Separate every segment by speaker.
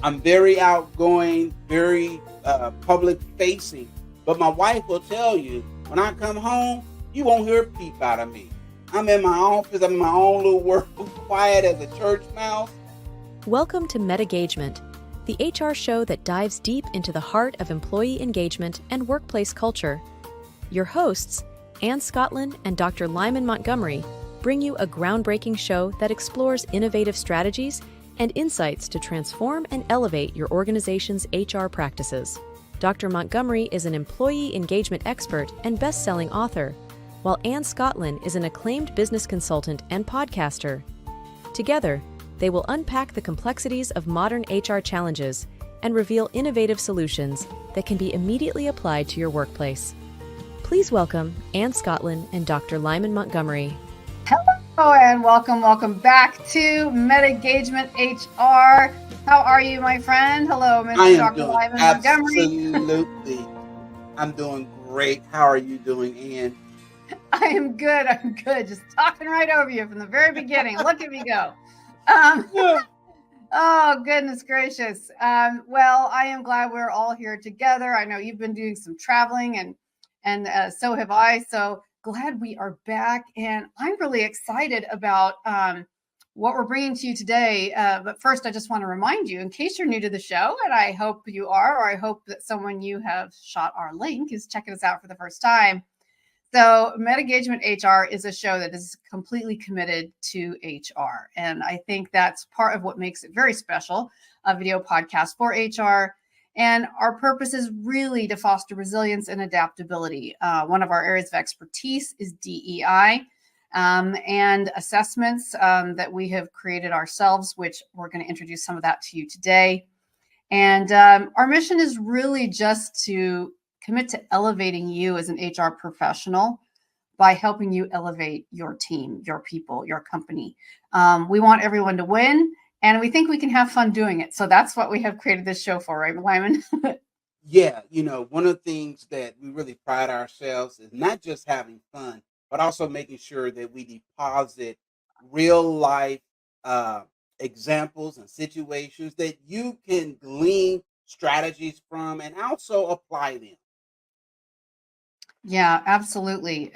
Speaker 1: I'm very outgoing, very public facing. But my wife will tell you, when I come home, you won't hear a peep out of me. I'm in my office, I'm in my own little world, quiet as a church mouse.
Speaker 2: Welcome to MetaGagement, the HR show that dives deep into the heart of employee engagement and workplace culture. Your hosts, Ann Scottlin and Dr. Lyman Montgomery, bring you a groundbreaking show that explores innovative strategies and insights to transform and elevate your organization's HR practices. Dr. Montgomery is an employee engagement expert and best-selling author, while Ann Scottlin is an acclaimed business consultant and podcaster. Together, they will unpack the complexities of modern HR challenges and reveal innovative solutions that can be immediately applied to your workplace. Please welcome Ann Scottlin and Dr. Lyman Montgomery.
Speaker 3: Hello and welcome back to MetaGagement-HR. How are you, my friend? Hello, Mr. Dr. Lyman Montgomery.
Speaker 1: Absolutely. I'm doing great. How are you doing, Ann?
Speaker 3: I am good. Just talking right over you from the very beginning. Look at me go. Oh, goodness gracious. Well, I am glad we're all here together. I know you've been doing some traveling and so have I. So glad we are back. And I'm really excited about what we're bringing to you today. But first, I just want to remind you, in case you're new to the show, and I hope you are, or I hope that someone you have shot our link is checking us out for the first time. So MetaGagement-HR is a show that is completely committed to HR. And I think that's part of what makes it very special, a video podcast for HR. And our purpose is really to foster resilience and adaptability. One of our areas of expertise is DEI and assessments that we have created ourselves, which we're going to introduce some of that to you today. And our mission is really just to commit to elevating you as an HR professional by helping you elevate your team, your people, your company. We want everyone to win. And we think we can have fun doing it. So that's what we have created this show for, right, Lyman?
Speaker 1: Yeah, one of the things that we really pride ourselves is not just having fun, but also making sure that we deposit real life examples and situations that you can glean strategies from and also apply them.
Speaker 3: Yeah, absolutely.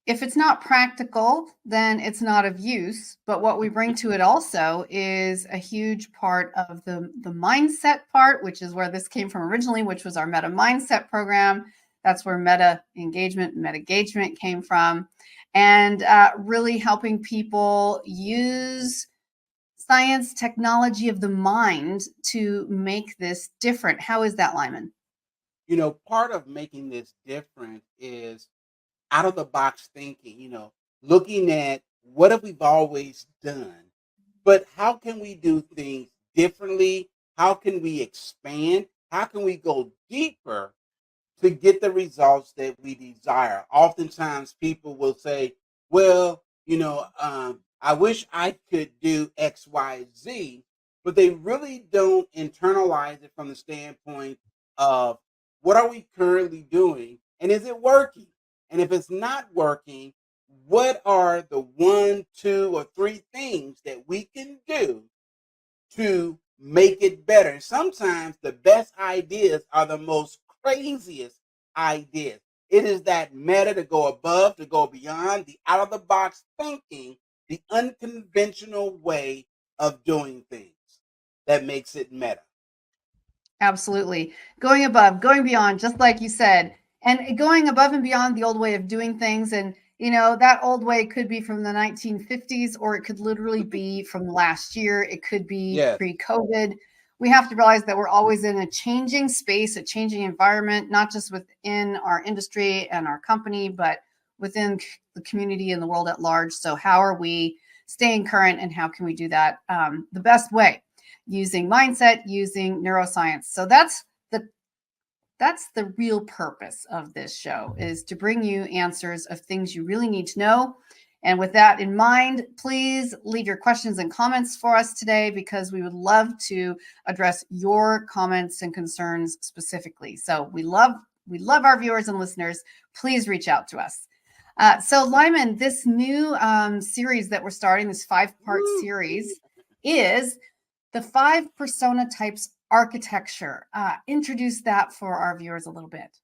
Speaker 3: If it's not practical, then it's not of use. But what we bring to it also is a huge part of the mindset part, which is where this came from originally, which was our Meta Mindset program. That's where MetaGagement came from. And really helping people use science, technology of the mind to make this different. How is that, Lyman?
Speaker 1: Part of making this different is out of the box thinking, looking at what have we've always done, but how can we do things differently? How can we expand? How can we go deeper to get the results that we desire? Oftentimes people will say, well, I wish I could do X, Y, Z, but they really don't internalize it from the standpoint of what are we currently doing and is it working? And if it's not working, what are the 1, 2, or 3 things that we can do to make it better? And sometimes the best ideas are the most craziest ideas. It is that meta to go above, to go beyond, the out of the box thinking, the unconventional way of doing things that makes it meta.
Speaker 3: Absolutely. Going above, going beyond, just like you said, and going above and beyond the old way of doing things. And, that old way could be from the 1950s, or it could literally be from last year. It could be pre-COVID. We have to realize that we're always in a changing space, a changing environment, not just within our industry and our company, but within the community and the world at large. So how are we staying current, and how can we do that the best way? Using mindset, using neuroscience. So that's the real purpose of this show, is to bring you answers of things you really need to know. And with that in mind, please leave your questions and comments for us today, because we would love to address your comments and concerns specifically. So we love our viewers and listeners. Please reach out to us. So Lyman, this new series that we're starting, this 5-part series, is The 5 persona types architecture. Introduce that for our viewers a little bit.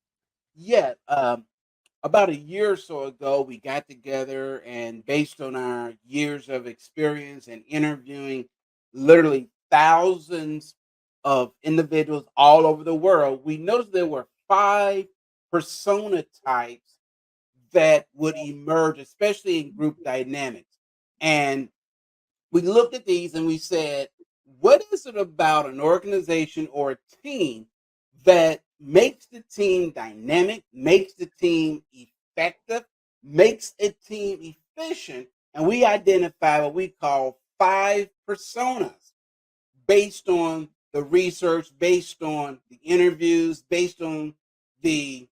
Speaker 1: Yeah, about a year or so ago, we got together and based on our years of experience and interviewing literally thousands of individuals all over the world, we noticed there were 5 persona types that would emerge, especially in group dynamics. And we looked at these and we said, what is it about an organization or a team that makes the team dynamic, makes the team effective, makes a team efficient? And we identify what we call 5 personas based on the research, based on the interviews, based on the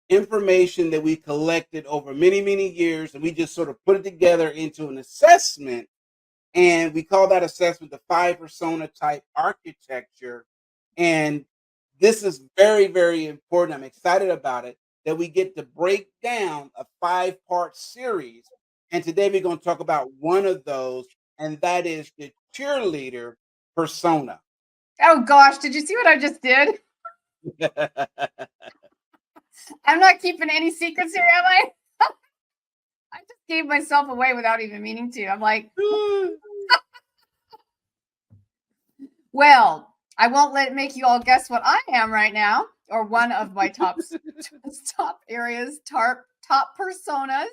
Speaker 1: information that we collected over many, many years. And we just sort of put it together into an assessment, and we call that assessment the 5 persona type architecture. And this is very, very important. I'm excited about it that we get to break down a 5-part series. And today we're going to talk about one of those, and that is the cheerleader persona.
Speaker 3: Oh gosh, did you see what I just did? I'm not keeping any secrets here, am I? I just gave myself away without even meaning to. I'm like, well, I won't let it make you all guess what I am right now, or one of my top areas, top personas.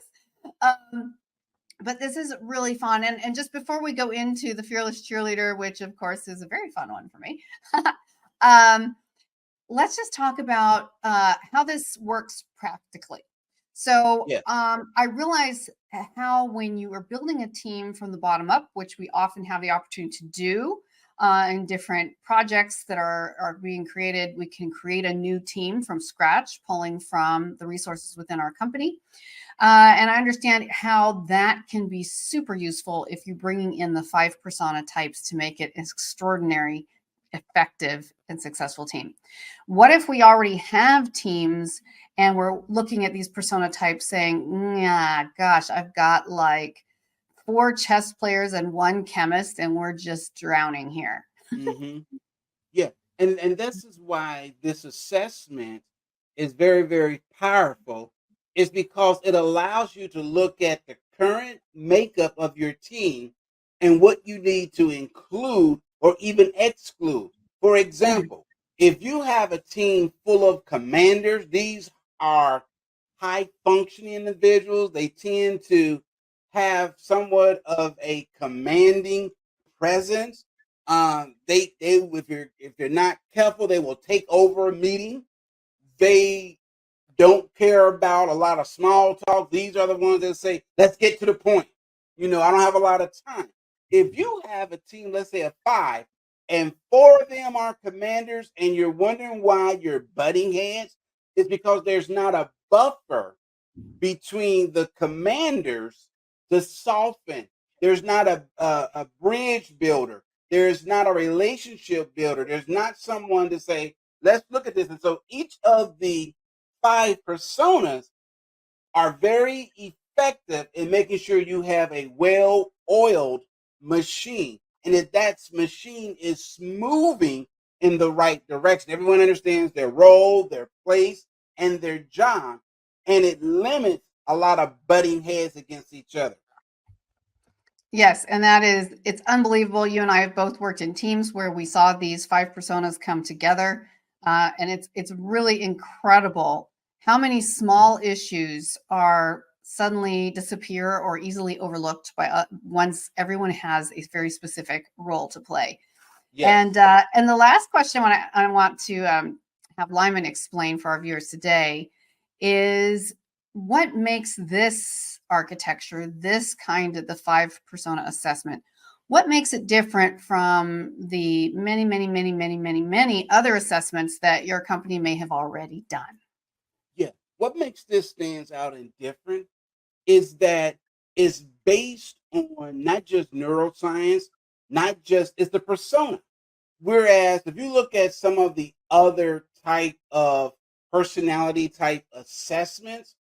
Speaker 3: But this is really fun. And just before we go into the Fearless Cheerleader, which of course is a very fun one for me, let's just talk about how this works practically. So
Speaker 1: Yeah.
Speaker 3: I realize how when you are building a team from the bottom up, which we often have the opportunity to do in different projects that are being created, we can create a new team from scratch, pulling from the resources within our company. And I understand how that can be super useful if you're bringing in the 5 persona types to make it an extraordinary, effective, and successful team. What if we already have teams and we're looking at these persona types saying, yeah, gosh, I've got like 4 chess players and 1 chemist, and we're just drowning here.
Speaker 1: Hmm. Yeah. And this is why this assessment is very, very powerful, is because it allows you to look at the current makeup of your team and what you need to include or even exclude. For example, if you have a team full of commanders, these are high functioning individuals. They tend to have somewhat of a commanding presence. They if they're not careful, they will take over a meeting. They don't care about a lot of small talk. These are the ones that say, let's get to the point. I don't have a lot of time. If you have a team, let's say of 5, and 4 of them are commanders, and you're wondering why you're butting heads, it's because there's not a buffer between the commanders to soften. There's not a bridge builder. There's not a relationship builder. There's not someone to say, let's look at this. And so each of the 5 personas are very effective in making sure you have a well-oiled machine. And if that machine is moving in the right direction, everyone understands their role, their place, and their job. And it limits a lot of butting heads against each other.
Speaker 3: Yes, and it's unbelievable. You and I have both worked in teams where we saw these 5 personas come together, and it's really incredible how many small issues are suddenly disappear or easily overlooked by once everyone has a very specific role to play.
Speaker 1: Yes.
Speaker 3: And the last question I want to have Lyman explain for our viewers today is what makes this architecture, this kind of the 5 persona assessment, what makes it different from the many, many, many, many, many, many other assessments that your company may have already done?
Speaker 1: Yeah. What makes this stands out and different is that it's based on not just neuroscience, not just it's the persona. Whereas if you look at some of the other type of personality type assessments,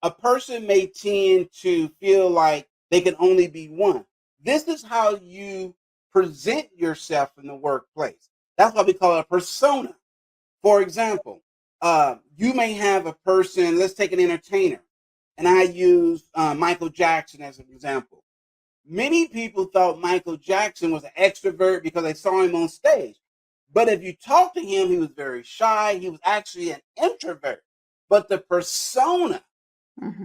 Speaker 1: a person may tend to feel like they can only be one. This is how you present yourself in the workplace. That's why we call it a persona. For example, you may have a person, let's take an entertainer, and I use Michael Jackson as an example. Many people thought Michael Jackson was an extrovert because they saw him on stage. But if you talk to him, he was very shy. He was actually an introvert. But the persona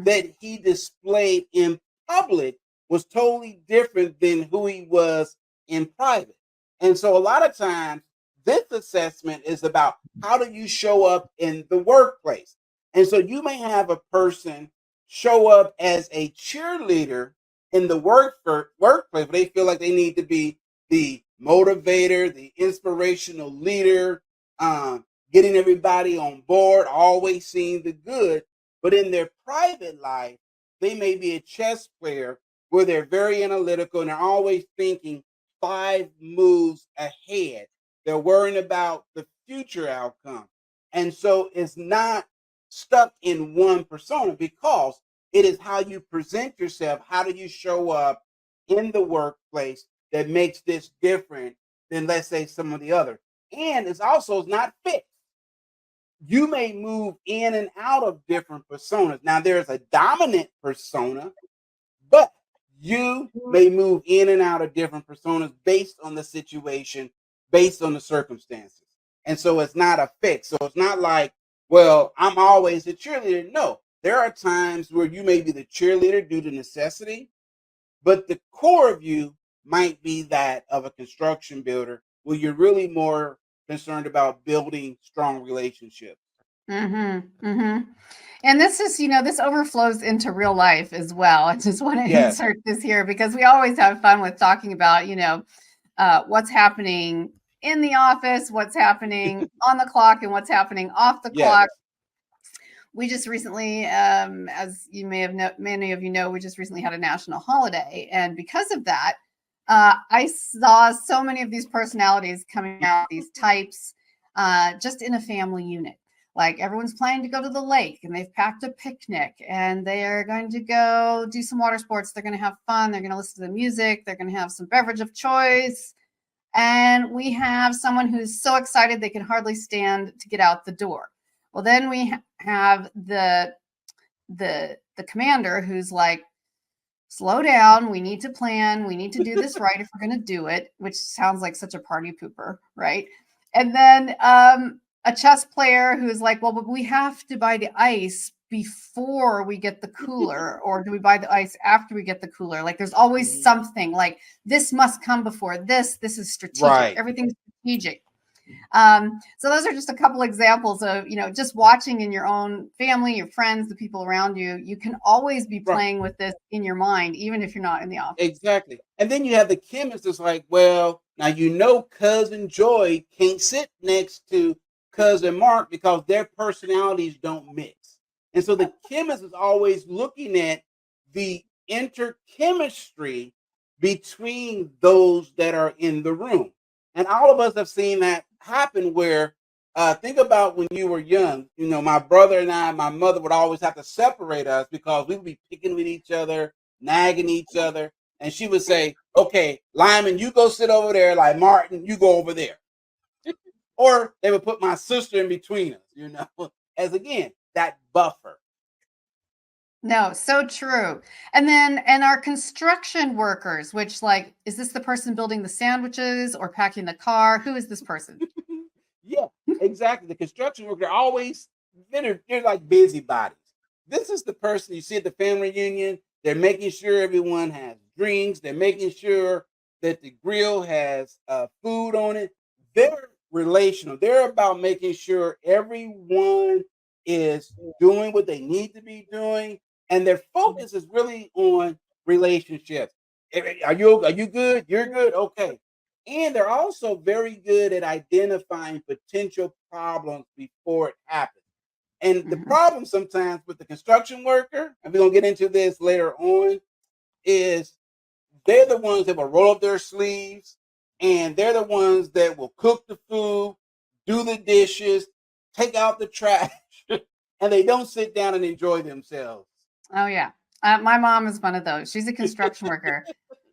Speaker 1: that he displayed in public was totally different than who he was in private. And so a lot of times, this assessment is about how do you show up in the workplace. And so you may have a person show up as a cheerleader in the workplace, but they feel like they need to be the motivator, the inspirational leader, getting everybody on board, always seeing the good. But in their private life, they may be a chess player where they're very analytical and they're always thinking 5 moves ahead. They're worrying about the future outcome. And so it's not stuck in one persona because it is how you present yourself. How do you show up in the workplace that makes this different than, let's say, some of the other? And it's not fixed. You may move in and out of different personas. Now, there's a dominant persona, but you may move in and out of different personas based on the situation, based on the circumstances. And so it's not a fix. So it's not like, well, I'm always a cheerleader. No, there are times where you may be the cheerleader due to necessity, but the core of you might be that of a construction builder where you're really more concerned about building strong relationships.
Speaker 3: And this is, this overflows into real life as well. I just want to
Speaker 1: Yes.
Speaker 3: insert this here because we always have fun with talking about, what's happening in the office, what's happening on the clock, and what's happening off the
Speaker 1: Yes.
Speaker 3: clock. We just recently, as you may have many of you know, we just recently had a national holiday. And because of that, I saw so many of these personalities coming out, these types, just in a family unit. Like everyone's planning to go to the lake and they've packed a picnic and they're going to go do some water sports. They're going to have fun. They're going to listen to the music. They're going to have some beverage of choice. And we have someone who's so excited they can hardly stand to get out the door. Well, then we have the commander who's like, slow down. We need to plan. We need to do this right if we're going to do it, which sounds like such a party pooper, right? And then a chess player who's like, well, but we have to buy the ice before we get the cooler, or do we buy the ice after we get the cooler? Like there's always something like this must come before this. This is strategic.
Speaker 1: Right.
Speaker 3: Everything's strategic. So those are just a couple examples of, just watching in your own family, your friends, the people around you. You can always be playing with this in your mind, even if you're not in the office.
Speaker 1: Exactly. And then you have the chemist that's like, well, now cousin Joy can't sit next to cousin Mark because their personalities don't mix. And so the chemist is always looking at the interchemistry between those that are in the room. And all of us have seen that happen where, think about when you were young, my brother and I, my mother would always have to separate us because we would be picking with each other, nagging each other. And she would say, okay, Lyman, you go sit over there. Like Martin, you go over there. Or they would put my sister in between us, as again, that buffer.
Speaker 3: No, so true. And our construction workers, which is this the person building the sandwiches or packing the car? Who is this person?
Speaker 1: Yeah, exactly. The construction worker always, they're like busybodies. This is the person you see at the family reunion. They're making sure everyone has drinks. They're making sure that the grill has food on it. They're relational. They're about making sure everyone is doing what they need to be doing. And their focus is really on relationships. Are you good? You're good? Okay. And they're also very good at identifying potential problems before it happens. And the problem sometimes with the construction worker, and we're going to get into this later on, is they're the ones that will roll up their sleeves and they're the ones that will cook the food, do the dishes, take out the trash, and they don't sit down and enjoy themselves.
Speaker 3: Oh, yeah. My mom is one of those. She's a construction worker.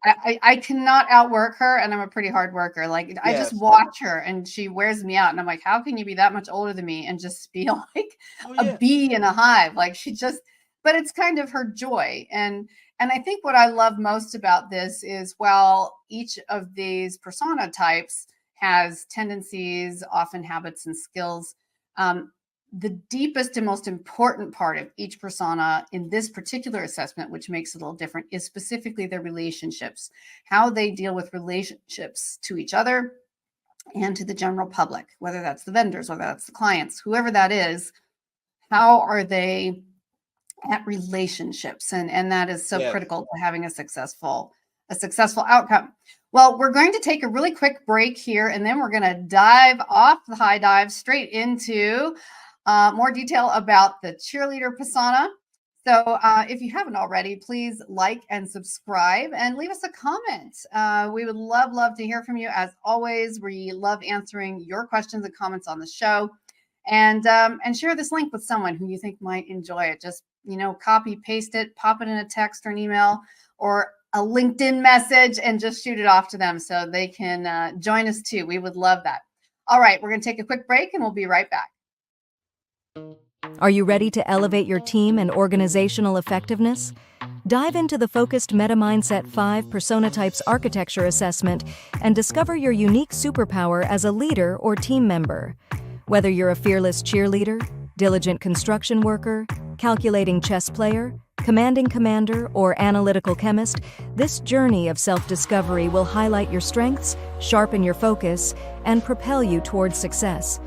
Speaker 3: I cannot outwork her, and I'm a pretty hard worker. Like I just
Speaker 1: Yes.
Speaker 3: watch her, and she wears me out, and I'm like, how can you be that much older than me and just be like
Speaker 1: Oh
Speaker 3: a
Speaker 1: yeah.
Speaker 3: bee in a hive? Like she just, but it's kind of her joy, and I think what I love most about this is, well, each of these persona types has tendencies, often habits and skills. Um, the deepest and most important part of each persona in this particular assessment, which makes it a little different, is specifically their relationships, how they deal with relationships to each other and to the general public, whether that's the vendors, whether that's the clients, whoever that is. How are they at relationships? And that is so
Speaker 1: Yes.
Speaker 3: critical to having a successful outcome. Well, we're going to take a really quick break here, and then we're going to dive off the high dive straight into more detail about the cheerleader persona. So if you haven't already, please like and subscribe and leave us a comment. We would love to hear from you. As always, we love answering your questions and comments on the show. And share this link with someone who you think might enjoy it. Just, copy, paste it, pop it in a text or an email or a LinkedIn message and just shoot it off to them so they can join us too. We would love that. All right, we're going to take a quick break and we'll be right back.
Speaker 4: Are you ready to elevate your team and organizational effectiveness? Dive into the focused Meta Mindset 5 Persona Types Architecture Assessment and discover your unique superpower as a leader or team member. Whether you're a fearless cheerleader, diligent construction worker, calculating chess player, commanding commander, or analytical chemist, this journey of self-discovery will highlight your strengths, sharpen your focus, and propel you towards success.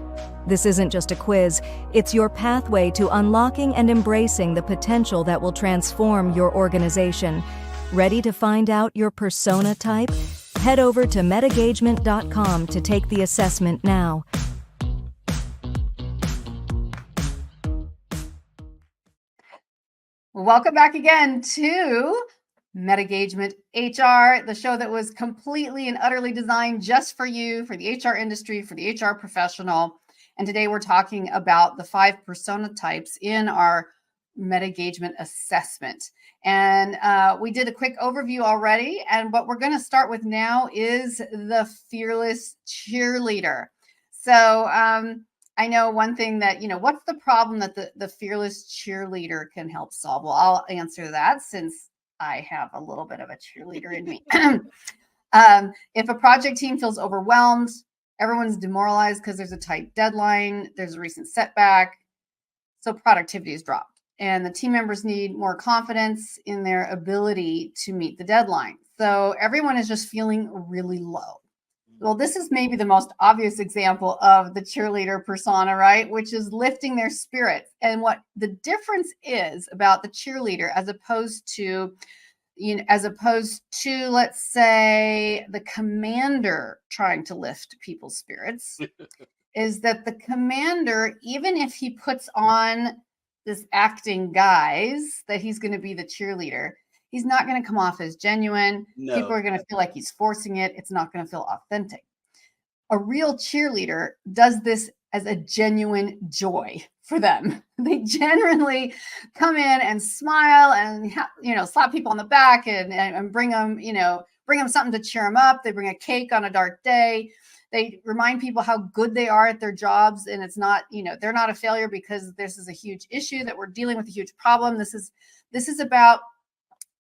Speaker 4: This isn't just a quiz, it's your pathway to unlocking and embracing the potential that will transform your organization. Ready to find out your persona type? Head over to MetaGagement.com to take the assessment now.
Speaker 3: Welcome back again to MetaGagement-HR, the show that was completely and utterly designed just for you, for the HR industry, for the HR professional. And today we're talking about the 5 persona types in our MetaGagement assessment. And we did a quick overview already. And what we're going to start with now is the fearless cheerleader. So I know one thing that, what's the problem that the fearless cheerleader can help solve? Well, I'll answer that since I have a little bit of a cheerleader in me. If a project team feels overwhelmed, everyone's demoralized because there's a tight deadline, there's a recent setback, so productivity is dropped. And the team members need more confidence in their ability to meet the deadline. So everyone is just feeling really low. Well, this is maybe the most obvious example of the cheerleader persona, right? Which is lifting their spirits. And what the difference is about the cheerleader as opposed to, let's say, the commander trying to lift people's spirits, is that the commander, even if he puts on this acting guise that he's going to be the cheerleader, he's not going to come off as genuine.
Speaker 1: No.
Speaker 3: People are going to feel like he's forcing it. It's not going to feel authentic. A real cheerleader does this as a genuine joy for them. They genuinely come in and smile and, slap people on the back and bring them, bring them something to cheer them up. They bring a cake on a dark day. They remind people how good they are at their jobs. And it's not, they're not a failure because this is a huge issue that we're dealing with, a huge problem. This is about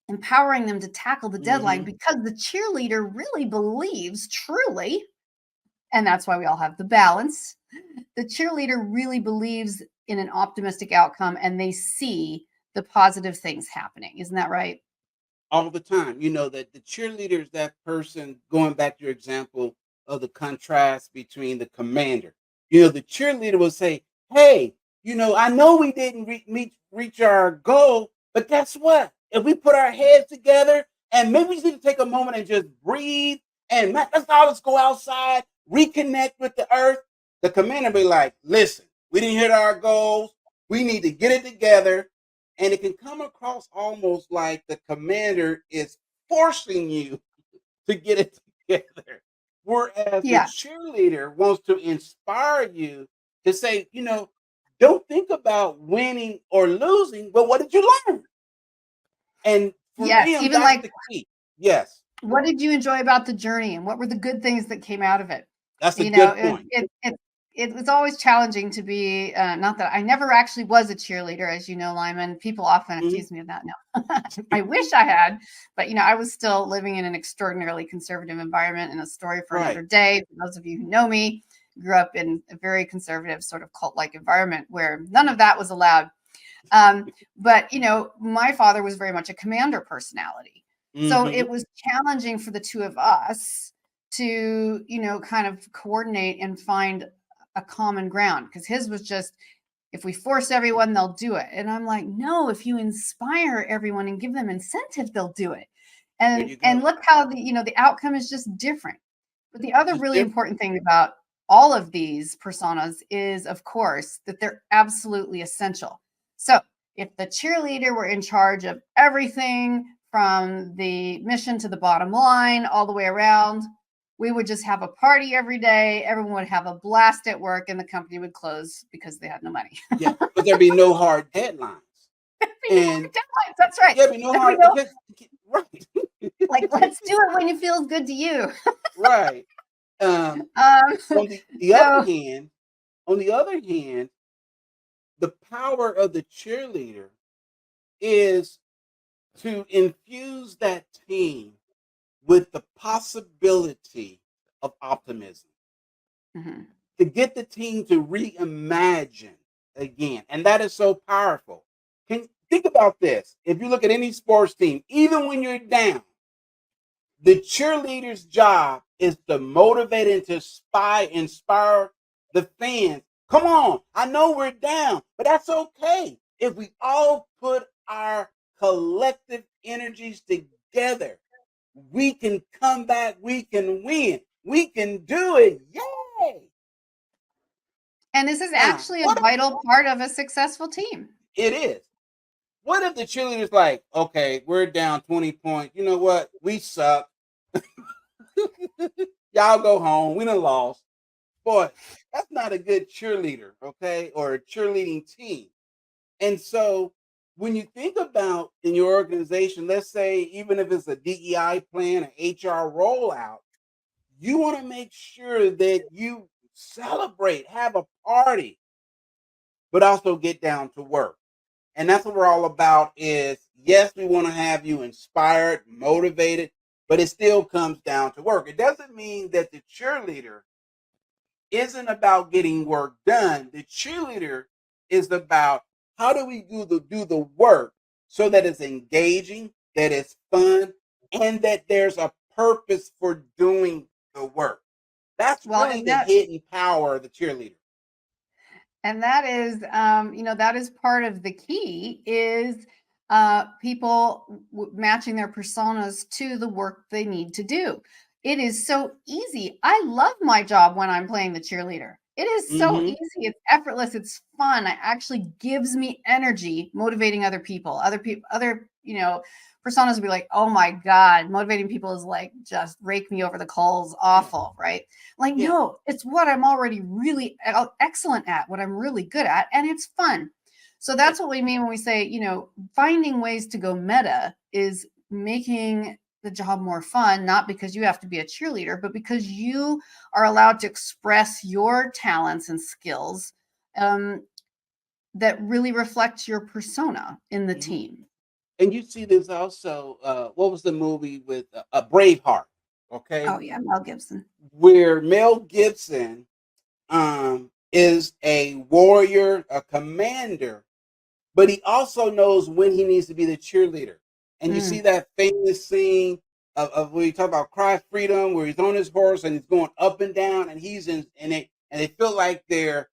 Speaker 3: empowering them to tackle the deadline because the cheerleader really believes truly, and that's why we all have the balance. The cheerleader really believes in an optimistic outcome and they see the positive things happening. Isn't that right?
Speaker 1: All the time. That the cheerleader is that person, going back to your example of the contrast between the commander. The cheerleader will say, hey, I know we didn't reach our goal, but guess what? If we put our heads together and maybe we just need to take a moment and just breathe and let's go outside, reconnect with the earth. The commander be like, listen, we didn't hit our goals. We need to get it together. And it can come across almost like the commander is forcing you to get it together. Whereas the cheerleader wants to inspire you to say, don't think about winning or losing, but what did you learn? And for them,
Speaker 3: even
Speaker 1: that's
Speaker 3: like
Speaker 1: the key. Yes.
Speaker 3: What did you enjoy about the journey, and what were the good things that came out of it?
Speaker 1: That's a
Speaker 3: You know,
Speaker 1: good point.
Speaker 3: it was always challenging to be. Not that I never actually was a cheerleader, as you know, Lyman. People often
Speaker 1: Mhm.
Speaker 3: accuse me of that now. I wish I had, but I was still living in an extraordinarily conservative environment. And a story for another
Speaker 1: Right.
Speaker 3: day. For those of you who know me, grew up in a very conservative, sort of cult-like environment where none of that was allowed. But my father was very much a commander personality. So
Speaker 1: Hmm.
Speaker 3: it was challenging for the two of us to, kind of coordinate and find a common ground, because his was just, if we force everyone, they'll do it. And I'm like, no, if you inspire everyone and give them incentive, they'll do it.
Speaker 1: There
Speaker 3: And
Speaker 1: you
Speaker 3: and
Speaker 1: go.
Speaker 3: look how the outcome is just different. But the other
Speaker 1: Just
Speaker 3: really
Speaker 1: different.
Speaker 3: important thing about all of these personas is, of course, that they're absolutely essential. So if the cheerleader were in charge of everything from the mission to the bottom line, all the way around, we would just have a party every day. Everyone would have a blast at work, and the company would close because they had no money.
Speaker 1: Yeah, but there'd be no hard deadlines.
Speaker 3: We know our
Speaker 1: And
Speaker 3: deadlines. That's right.
Speaker 1: yeah, be no
Speaker 3: We
Speaker 1: hard
Speaker 3: know,
Speaker 1: right.
Speaker 3: like, let's do it when it feels good to you.
Speaker 1: Right. Um,
Speaker 3: Um,
Speaker 1: on the other
Speaker 3: so
Speaker 1: hand, on the other hand, the power of the cheerleader is to infuse that team with the possibility of optimism,
Speaker 3: Mhm.
Speaker 1: to get the team to reimagine again. And that is so powerful. Can think about this. If you look at any sports team, even when you're down, the cheerleader's job is to motivate and to inspire the fans. Come on, I know we're down, but that's okay. If we all put our collective energies together, we can come back, we can win, we can do it. Yay!
Speaker 3: And this is
Speaker 1: Now,
Speaker 3: actually a
Speaker 1: what
Speaker 3: vital part of a successful team.
Speaker 1: if it is? What if the cheerleader's like, okay, we're down 20 points. You know what? We suck. Y'all go home. We done lost. Boy, that's not a good cheerleader, okay, or a cheerleading team. And so when you think about in your organization, let's say even if it's a DEI plan, an HR rollout, you want to make sure that you celebrate, have a party, but also get down to work. And that's what we're all about is yes, we want to have you inspired, motivated, but it still comes down to work. It doesn't mean that the cheerleader isn't about getting work done. The cheerleader is about how do we do the work so that it's engaging, that it's fun, and that there's a purpose for doing the work. That's
Speaker 3: Well,
Speaker 1: really the hidden power of the cheerleader.
Speaker 3: that is, that is part of the key is people matching their personas to the work they need to do. It is so easy. I love my job when I'm playing the cheerleader. It is so
Speaker 1: Mm-hmm.
Speaker 3: easy. It's effortless. It's fun. It actually gives me energy motivating other people. Other personas will be like, oh my God, motivating people is like just rake me over the coals,
Speaker 1: Yeah.
Speaker 3: awful, right? Like,
Speaker 1: Yeah.
Speaker 3: no, it's what I'm already really excellent at, what I'm really good at, and it's fun. So
Speaker 1: Yeah.
Speaker 3: that's what we mean when we say, finding ways to go meta is making the job more fun, not because you have to be a cheerleader, but because you are allowed to express your talents and skills um, that really reflect your persona in the
Speaker 1: Mm-hmm.
Speaker 3: team.
Speaker 1: And you see this also. What was the movie with a Braveheart? Okay,
Speaker 3: Oh, yeah, Mel Gibson.
Speaker 1: where Mel Gibson is a warrior, a commander, but he also knows when he needs to be the cheerleader. And you see
Speaker 3: Mm.
Speaker 1: that famous scene of where you talk about cry freedom, where he's on his horse and he's going up and down, and he's in, and they feel like they're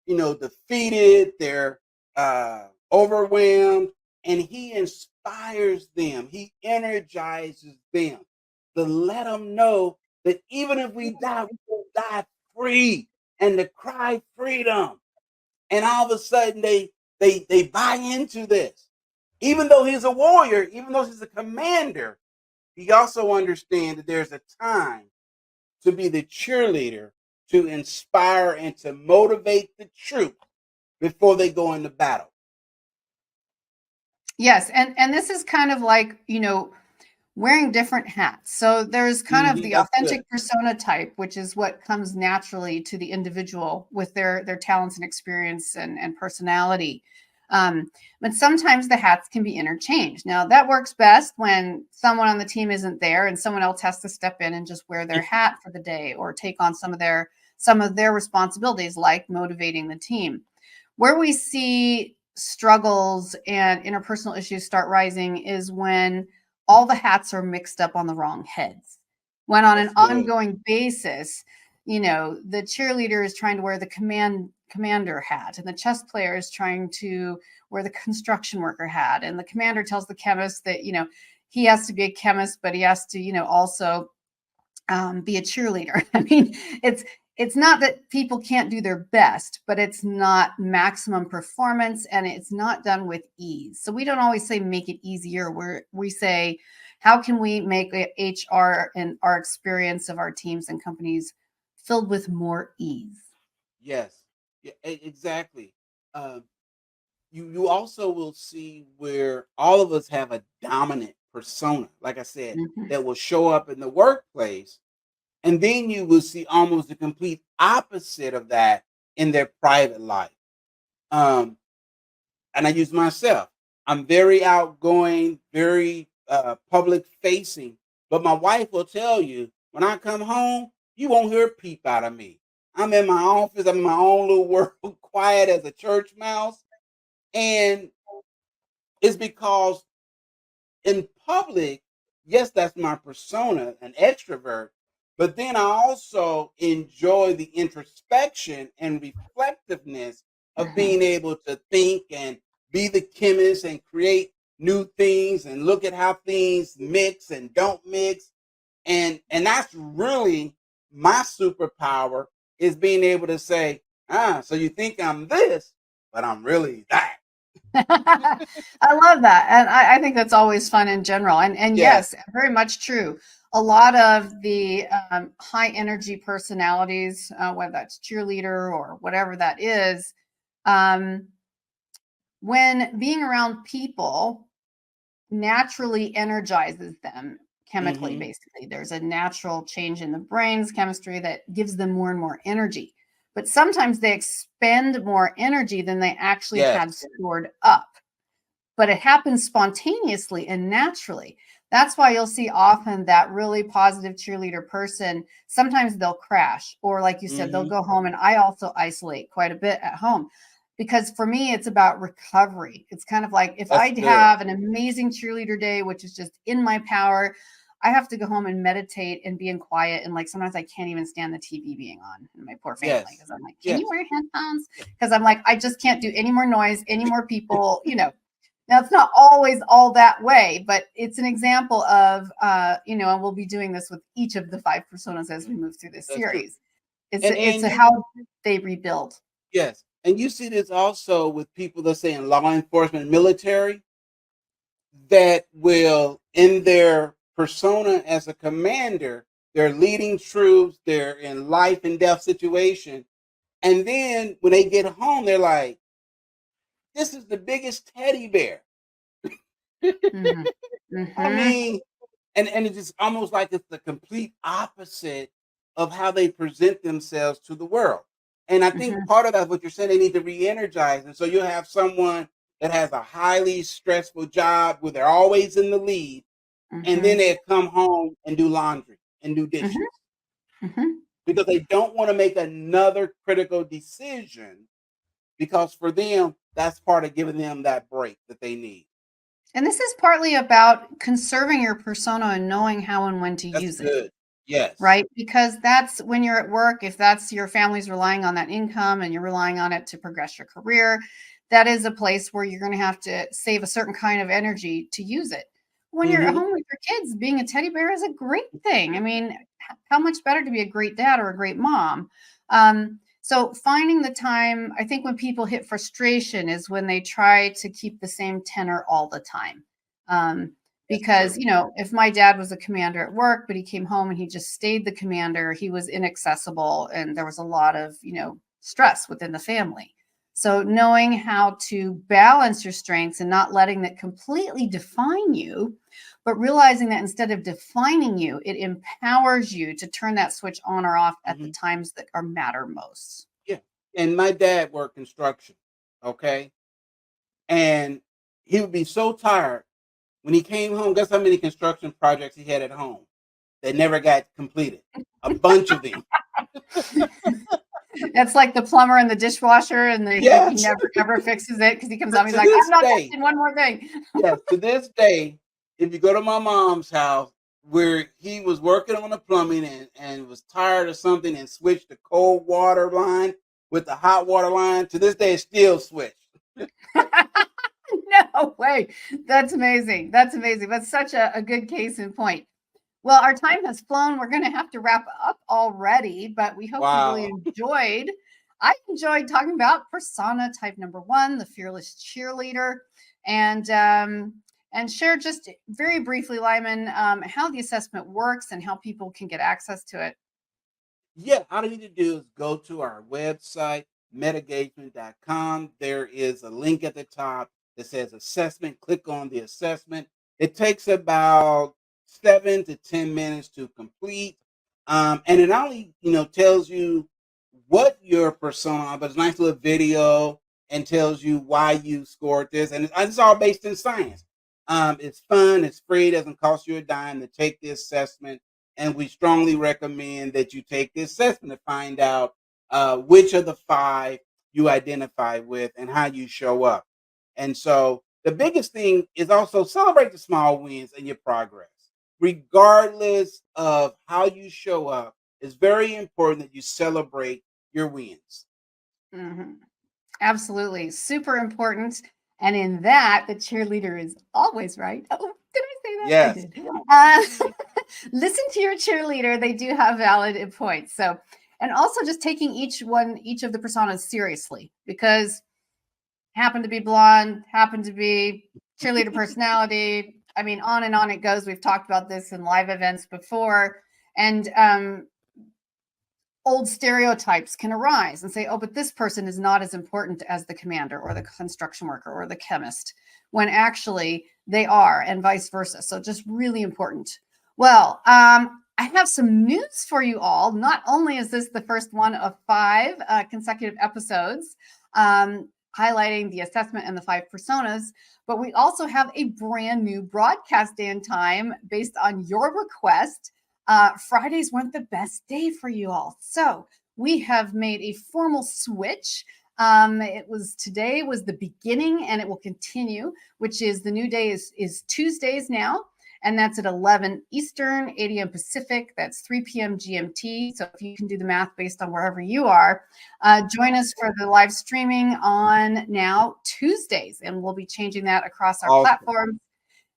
Speaker 1: defeated, they're overwhelmed, and he inspires them, he energizes them to let them know that even if we die, we will die free and to cry freedom. And all of a sudden they buy into this. Even though he's a warrior, even though he's a commander, he also understands that there's a time to be the cheerleader, to inspire and to motivate the troops before they go into battle.
Speaker 3: Yes, and this is kind of like, wearing different hats. So there's kind of the
Speaker 1: That's
Speaker 3: authentic
Speaker 1: good.
Speaker 3: persona type, which is what comes naturally to the individual with their talents and experience and personality. But sometimes the hats can be interchanged. Now that works best when someone on the team isn't there and someone else has to step in and just wear their hat for the day or take on some of their responsibilities, like motivating the team. Where we see struggles and interpersonal issues start rising is when all the hats are mixed up on the wrong heads. When on an
Speaker 1: That's good.
Speaker 3: ongoing basis, the cheerleader is trying to wear the commander hat, and the chess player is trying to wear the construction worker hat, and the commander tells the chemist that he has to be a chemist, but he has to also be a cheerleader. I mean, it's not that people can't do their best, but it's not maximum performance, and it's not done with ease. So we don't always say make it easier. We say, how can we make HR and our experience of our teams and companies filled with more ease?
Speaker 1: Yes. Yeah, exactly. Um, you also will see where all of us have a dominant persona, like I said,
Speaker 3: Mhm.
Speaker 1: that will show up in the workplace. And then you will see almost the complete opposite of that in their private life. Um, and I use myself. I'm very outgoing, very public facing, but my wife will tell you when I come home, you won't hear a peep out of me. I'm in my office, I'm in my own little world, quiet as a church mouse. And it's because in public, yes, that's my persona, an extrovert, but then I also enjoy the introspection and reflectiveness of being able to think and be the chemist and create new things and look at how things mix and don't mix. And that's really my superpower, is being able to say, so you think I'm this, but I'm really that.
Speaker 3: I love that. And I think that's always fun in general. And
Speaker 1: Yes.
Speaker 3: yes, very much true. A lot of the high energy personalities, whether that's cheerleader or whatever that is, um, when being around people naturally energizes them chemically,
Speaker 1: Hmm.
Speaker 3: basically. There's a natural change in the brain's chemistry that gives them more and more energy. But sometimes they expend more energy than they actually had
Speaker 1: Yes.
Speaker 3: stored up, but it happens spontaneously and naturally. That's why you'll see often that really positive cheerleader person, sometimes they'll crash, or like you said, they'll
Speaker 1: Hmm.
Speaker 3: go home. And I also isolate quite a bit at home because for me, it's about recovery. It's kind of like if
Speaker 1: That's
Speaker 3: I
Speaker 1: good.
Speaker 3: have an amazing cheerleader day, which is just in my power, I have to go home and meditate and be in quiet. And like sometimes I can't even stand the TV being on in my poor family
Speaker 1: Yes.
Speaker 3: because I'm like, can you
Speaker 1: Yes.
Speaker 3: wear headphones?
Speaker 1: Yeah.
Speaker 3: Because I'm like, I just can't do any more noise, any more people. Now, it's not always all that way, but it's an example of, and we'll be doing this with each of the 5 personas as we move through this
Speaker 1: That's true.
Speaker 3: series. It's
Speaker 1: And
Speaker 3: a, it's
Speaker 1: and
Speaker 3: a
Speaker 1: you
Speaker 3: how they rebuild.
Speaker 1: yes. And you see this also with people, let's say in law enforcement, military, that will in their persona as a commander, they're leading troops, they're in life and death situation. And then when they get home, they're like, this is the biggest teddy bear.
Speaker 3: Mhm.
Speaker 1: I
Speaker 3: Mhm.
Speaker 1: mean, and it's just almost like it's the complete opposite of how they present themselves to the world. And I think
Speaker 3: Mhm.
Speaker 1: part of that, what you're saying, they need to re-energize. And so you have someone that has a highly stressful job where they're always in the lead, and then
Speaker 3: Mhm.
Speaker 1: they come home and do laundry and do dishes
Speaker 3: Mhm. Mhm.
Speaker 1: because they don't want to make another critical decision, because for them, that's part of giving them that break that they need.
Speaker 3: And this is partly about conserving your persona and knowing how and when to
Speaker 1: That's
Speaker 3: use it.
Speaker 1: good. Yes.
Speaker 3: Right? Because that's when you're at work, if that's your family's relying on that income and you're relying on it to progress your career, that is a place where you're going to have to save a certain kind of energy to use it. When you're at
Speaker 1: Hmm.
Speaker 3: home with your kids, being a teddy bear is a great thing. I mean, how much better to be a great dad or a great mom? So finding the time, I think when people hit frustration is when they try to keep the same tenor all the time. Um,
Speaker 1: That's
Speaker 3: because
Speaker 1: true.
Speaker 3: if my dad was a commander at work but he came home and he just stayed the commander, he was inaccessible and there was a lot of stress within the family. So knowing how to balance your strengths and not letting that completely define you, but realizing that instead of defining you, it empowers you to turn that switch on or off at the times that are matter most.
Speaker 1: Yeah. And my dad worked construction. Okay. And he would be so tired when he came home. Guess how many construction projects he had at home that never got completed? A bunch of them.
Speaker 3: That's like the plumber and the dishwasher, and he
Speaker 1: Yes.
Speaker 3: never ever fixes it because he comes out and he's
Speaker 1: To
Speaker 3: like,
Speaker 1: this
Speaker 3: I'm not
Speaker 1: day.
Speaker 3: fixing one more thing.
Speaker 1: Yes, to this day, if you go to my mom's house where he was working on the plumbing and was tired of something and switched the cold water line with the hot water line, to this day it's still switched.
Speaker 3: No way. That's amazing. That's amazing. That's such a good case in point. Well, our time has flown. We're going to have to wrap up already, but we hope you really enjoyed. I enjoyed talking about persona type number 1, the fearless cheerleader, and share just very briefly, Lyman, how the assessment works and how people can get access to it.
Speaker 1: Yeah, all you need to do is go to our website, MetaGagement.com. There is a link at the top that says assessment. Click on the assessment. It takes about 7 to 10 minutes to complete. And it only, tells you what your persona, but it's a nice little video and tells you why you scored this. And it's all based in science. It's fun. It's free. It doesn't cost you a dime to take the assessment. And we strongly recommend that you take the assessment to find out which of the 5 you identify with and how you show up. And so the biggest thing is also celebrate the small wins and your progress. Regardless of how you show up, it's very important that you celebrate your wins.
Speaker 3: Mm-hmm. Absolutely. Super important. And in that, the cheerleader is always right. Oh, did I say that?
Speaker 1: Yes.
Speaker 3: I did. Listen to your cheerleader. They do have valid points. So, and also just taking each of the personas seriously, because happen to be blonde, happen to be cheerleader personality. I mean, on and on it goes. We've talked about this in live events before. And old stereotypes can arise and say, oh, but this person is not as important as the commander or the construction worker or the chemist, when actually they are, and vice versa. So just really important. Well, I have some news for you all. Not only is this the first one of 5 consecutive episodes highlighting the assessment and the 5 personas, but we also have a brand new broadcast day and time based on your request. Fridays weren't the best day for you all. So we have made a formal switch. Today was the beginning, and it will continue, which is the new day is Tuesdays now. And that's at 11 Eastern, 8 a.m. Pacific. That's 3 p.m. GMT. So if you can do the math based on wherever you are, join us for the live streaming on now Tuesdays. And we'll be changing that across our platforms.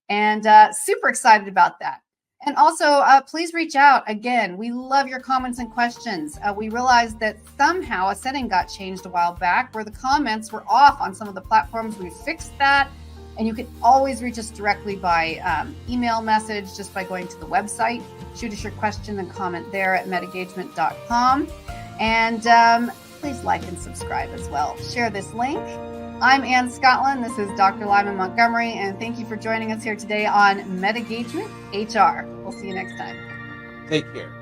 Speaker 3: And super excited about that. And also, please reach out. Again, we love your comments and questions. We realized that somehow a setting got changed a while back where the comments were off on some of the platforms. We fixed that. And you can always reach us directly by email message, just by going to the website. Shoot us your question and comment there at metagagement.com. And please like and subscribe as well. Share this link. I'm Ann Scottlin. This is Dr. Lyman Montgomery. And thank you for joining us here today on MetaGagement-HR. We'll see you next time.
Speaker 1: Take care.